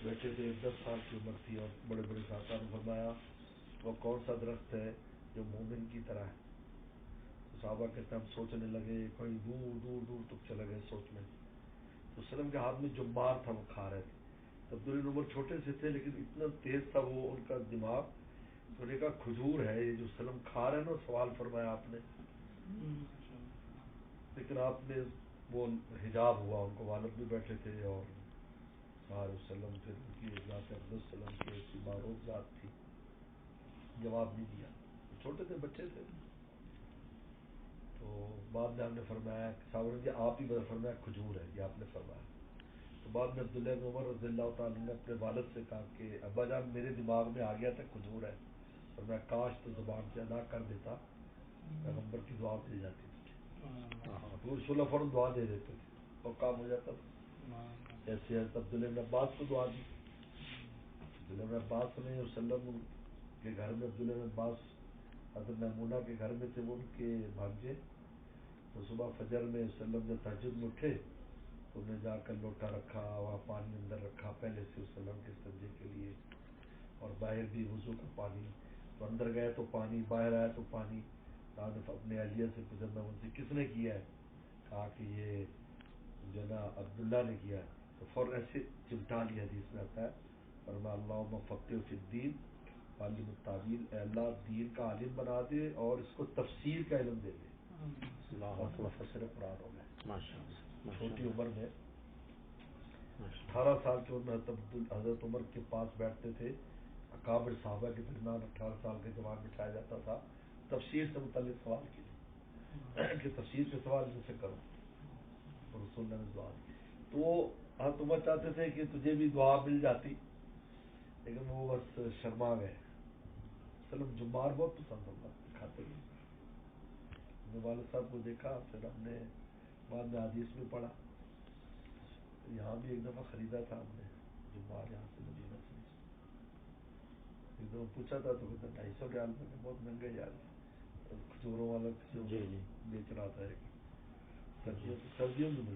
بیٹے تھے 10 سال کی عمر تھی اور بڑے بڑے صحابہ نے فرمایا وہ کون سا درخت ہے جو مومن کی طرح ہے؟ تو صحابہ کہتے ہم سوچنے لگے، کہیں دور دور دور تک چلے گئے سوچ میں. تو وسلم کے ہاتھ میں جمار تھا، وہ کھا رہے تھے. عبداللہ عمر چھوٹے سے تھے لیکن اتنا تیز تھا وہ ان کا دماغ. تو نے کہا کھجور ہے یہ جو وسلم کھا رہے ہیں نا. سوال فرمایا آپ نے، لیکن آپ نے وہ حجاب ہوا، ان کو والد بھی بیٹھے تھے اور سارے وسلم پھر ان کی ذات افضل وسلم کی ایسی معروف ذات تھی، جواب نہیں دیا. چھوٹے تھے، بچے تھے. تو بعد میں ہم نے فرمایا صاحب نے آپ ہی بدل فرمایا کھجور ہے یہ آپ نے فرمایا. تو بعد میں عبداللہ بن عمر رضی اللہ تعالیٰ نے اپنے والد سے کہا کہ ابا جان میرے دماغ میں آ گیا تھا کھجور ہے، اور میں کاش تو زبان سے ادا کر دیتا، پیغمبر کی دعا مل جاتی تھی. حضور صلی اللہ فوراً دعا دے دیتے تھے اور کام ہو جاتا تھا. جیسے حضرت عبداللہ بن عباس کو دعا دی. عبداللہ بن عباس نے وسلم کے گھر میں، عبداللہ بن عباس حضرت میمونہ کے گھر میں تھے، وہ ان کے بھانجے. تو صبح فجر میں وسلم جب تہجد میں اٹھے تو انہیں جا کر لوٹا رکھا، وہاں پانی اندر رکھا پہلے سے وسلم کے استنجے کے لیے، اور باہر بھی وضو کا پانی. تو اندر گئے تو پانی، باہر آیا تو پانی. اپنے اہلیہ سے پوچھا میں ان سے کس نے کیا ہے؟ کہا کہ یہ جو نا عبداللہ نے کیا ہے. تو فوراً ایسے چمٹا لیا، حدیث میں آتا ہے، فرمایا اللہم فقہہ فی الدین عالم التاویل، اے اللہ دین کا عالم بنا دے اور اس کو تفسیر کا علم دے دے. مفسر قرآن ہو گئے چھوٹی عمر میں. 18 سال کی عمر میں حضرت عمر کے پاس بیٹھتے تھے. اکابر صحابہ کے درمیان 18 سال کے جوان بٹھایا جاتا تھا تفسیر سے متعلق سوال کے لیے کہ تفسیر کے سوال مجھ سے کرو، اور رسول اللہ نے دعا دی. تو حضرت عمر چاہتے تھے کہ تجھے بھی دعا مل جاتی، لیکن وہ بس شرما گئے. سلم جمار بہت پسند ہوگا، کھاتے ہیں. والد صاحب کو دیکھا، پھر ہم نے بعد میں حدیث میں پڑھا. یہاں بھی ایک دفعہ خریدا تھا ہم نے جمار، یہاں سے مدینہ سے. ایک دفعہ پوچھا تھا تو کہتا 250 ریال میں، بہت مہنگے یار. کھجوروں والا بیچ رہا تھا. سردیوں میں